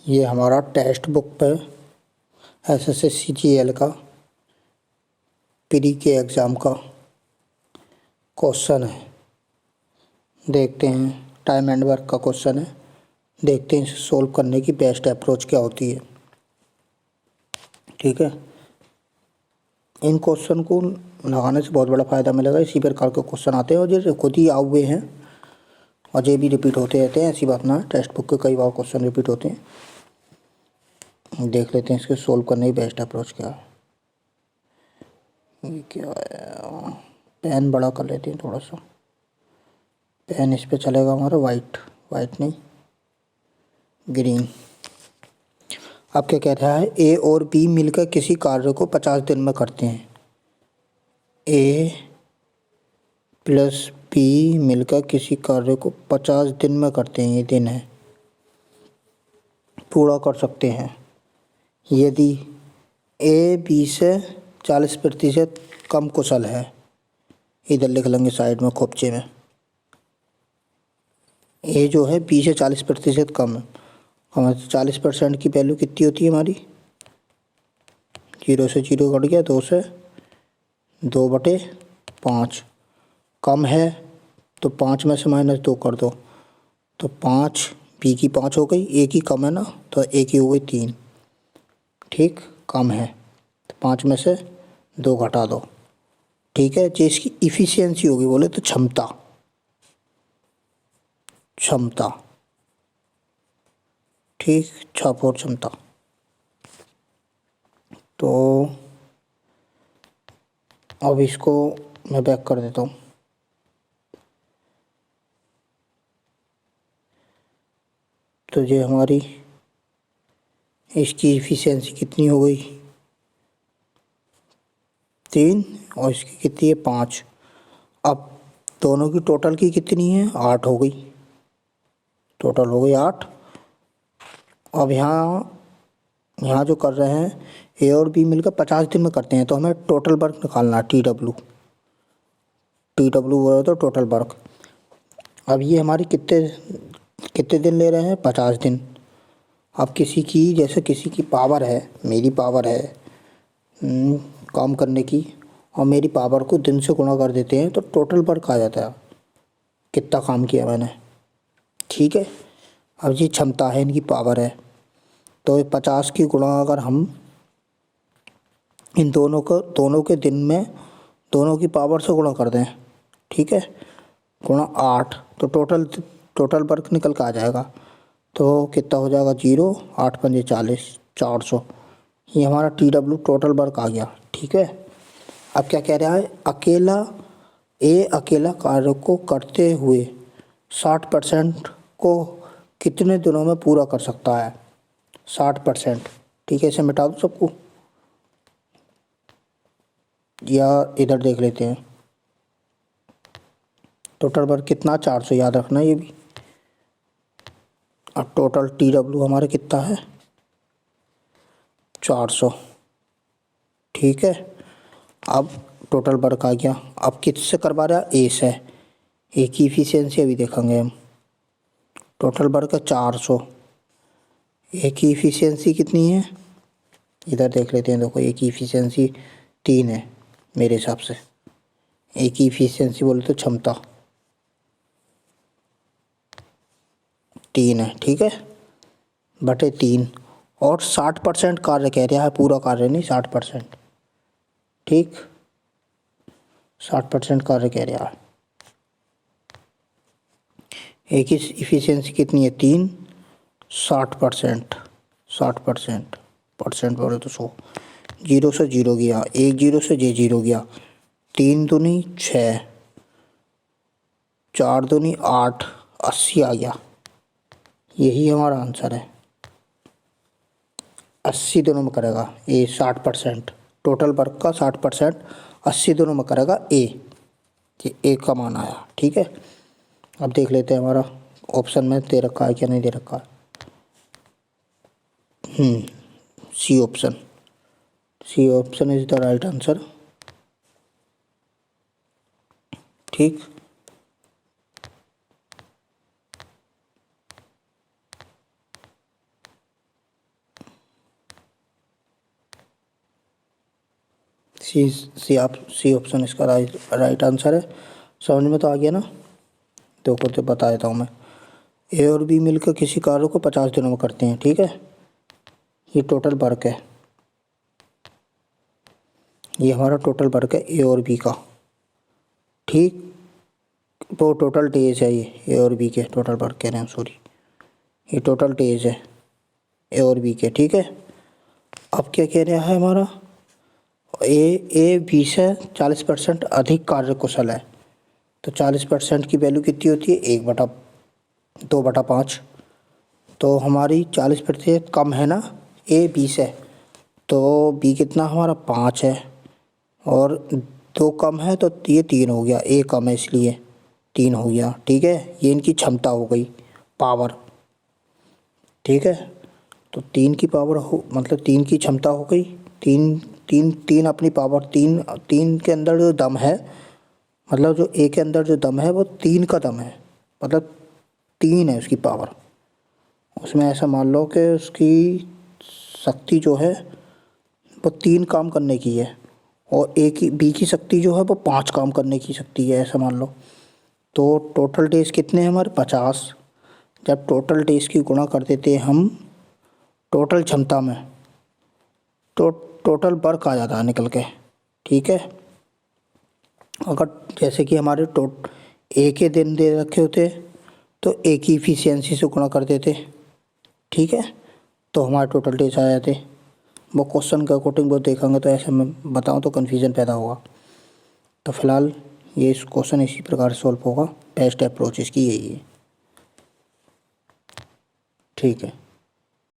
ये हमारा text book पे SSC-GL का प्री के एग्ज़ाम का क्वेश्चन है। देखते हैं, टाइम एंड वर्क का क्वेश्चन है। देखते हैं इसे सोल्व करने की बेस्ट अप्रोच क्या होती है। ठीक है, इन क्वेश्चन को लगाने से बहुत बड़ा फ़ायदा मिलेगा। इसी प्रकार के क्वेश्चन आते हैं और जो खुद ही आए हुए हैं और ये भी रिपीट होते रहते हैं, ऐसी बात ना है। टेक्स्ट बुक के कई बार क्वेश्चन रिपीट होते हैं। देख लेते हैं इसके सोल्व करने की बेस्ट अप्रोच क्या है। ये क्या है, पेन बड़ा कर लेते हैं थोड़ा सा। पेन इस पे चलेगा हमारा वाइट नहीं, ग्रीन। अब क्या कह रहा है, ए और बी मिलकर किसी कार्य को 50 दिन में करते हैं। ए प्लस बी मिलकर किसी कार्य को 50 दिन में करते हैं, ये दिन है, पूरा कर सकते हैं यदि ए बी से 40% कम कुशल है। इधर लिख लेंगे साइड में खोपचे में, ए जो है बी से 40% कम है। हमारे 40% की वैल्यू कितनी होती है हमारी, 0 से 0 कट गया, 2 से 2/5 कम है तो 5 में से -2 कर दो तो 5, बी की 5 हो गई, ए की कम है ना तो ए की हो गई 3। ठीक, कम है तो 5 में से 2 घटा दो। ठीक है, जो इसकी इफ़िशियंसी होगी बोले तो क्षमता ठीक, छाप और क्षमता। तो अब इसको मैं बैक कर देता हूँ। तो ये हमारी इसकी इफ़िशियंसी कितनी हो गई, 3, और इसकी कितनी है 5। अब दोनों की टोटल की कितनी है, 8 हो गई, टोटल हो गई 8। अब यहाँ जो कर रहे हैं ए और बी मिलकर 50 दिन में करते हैं, तो हमें टोटल वर्क निकालना है, TW बोला तो टोटल वर्क। अब ये हमारी कितने दिन ले रहे हैं, 50 दिन। अब किसी की, जैसे किसी की पावर है, मेरी पावर है काम करने की, और मेरी पावर को दिन से गुणा कर देते हैं तो टोटल वर्क आ जाता है, कितना काम किया मैंने। ठीक है, अब ये क्षमता है, इनकी पावर है, तो ये 50 की गुणा अगर हम इन दोनों के दिन में दोनं की पावर से गुणा कर दें, ठीक है, गुणा 8, तो टोटल वर्क निकल कर आ जाएगा। तो कितना हो जाएगा, 0, 8 पंजे 40, 400। ये हमारा TW टोटल वर्क आ गया। ठीक है, अब क्या कह रहा है, अकेला कार्य को करते हुए 60% को कितने दिनों में पूरा कर सकता है, 60%। ठीक है, इसे मिटा दो सबको, या इधर देख लेते हैं। टोटल वर्क कितना, 400, याद रखना ये भी। अब टोटल TW हमारा कितना है, 400। ठीक है, अब टोटल वर्क आ गया। अब किससे करवा रहा है, ए से। ए की इफ़िशियंसी अभी देखेंगे हम। टोटल वर्क है 400, ए की इफ़िशियंसी कितनी है, इधर देख लेते हैं। देखो ए की इफ़िशियंसी 3 है मेरे हिसाब से। ए की इफ़िशियंसी बोले तो क्षमता 3 है, ठीक है, बटे 3। और 60% कार्य कह रहा है, पूरा कार्य नहीं, 60%। ठीक, 60% कार्य कह रहा है। ए की इफ़िशियंसी कितनी है, 3, 60%, 60%, परसेंट बोले तो 100। 0 से 0 गया, 1 0 से 0 गया, 3 दूनी 6, 4 दूनी 8, 80 आ गया। यही हमारा आंसर है। 80 दिनों में करेगा ए, 60%, टोटल वर्क का 60% 80 दिनों में करेगा ए। ये ए का मान आया। ठीक है, अब देख लेते हैं हमारा ऑप्शन में दे रखा है क्या नहीं दे रखा है। C option is the right answer. ठीक, सी ऑप्शन इसका राइट आंसर है। समझ में तो आ गया ना। देखो तो बता देता हूँ मैं। ए और बी मिलकर किसी कार्य को 50 दिनों में करते हैं, ठीक है। ये टोटल वर्क है, ये हमारा टोटल वर्क है ए और बी का, ठीक। वो टोटल डेज है, ये ए और बी के टोटल वर्क कह रहे हैं, सॉरी, ये टोटल डेज है ए और बी के, ठीक है। अब क्या कह रहा है हमारा, ए बी से 40% अधिक कार्यकुशल है, तो 40% की वैल्यू कितनी होती है, 1/2/5। तो हमारी 40% कम है ना ए बी से, तो बी कितना हमारा 5 है, और 2 कम है तो ये 3 हो गया, ए कम है इसलिए 3 हो गया, ठीक है। ये इनकी क्षमता हो गई, पावर, ठीक है। तो 3 की पावर हो मतलब 3 की क्षमता हो गई, 3 अपनी पावर, 3 के अंदर जो दम है, मतलब जो ए के अंदर जो दम है वो 3 का दम है, मतलब 3 है उसकी पावर। उसमें ऐसा मान लो कि उसकी शक्ति जो है वो 3 काम करने की है, और बी की शक्ति जो है वो 5 काम करने की शक्ति है, ऐसा मान लो। तो टोटल डेज कितने हैं हमारे, 50। जब टोटल डेज की गुणा कर देते हैं हम टोटल क्षमता में, तो टोटल वर्क आ जाता है निकल के, ठीक है। अगर जैसे कि हमारे ए के दिन दे रखे होते तो ए की इफ़िशियंसी से गुणा कर देते, ठीक है, तो हमारे टोटल डेज आ जाते। वो क्वेश्चन के अकॉर्डिंग वो देखेंगे, तो ऐसे मैं बताऊँ तो कन्फ्यूज़न पैदा होगा। तो फिलहाल ये इस क्वेश्चन इसी प्रकार सॉल्व होगा, बेस्ट अप्रोच इसकी यही है, ठीक है।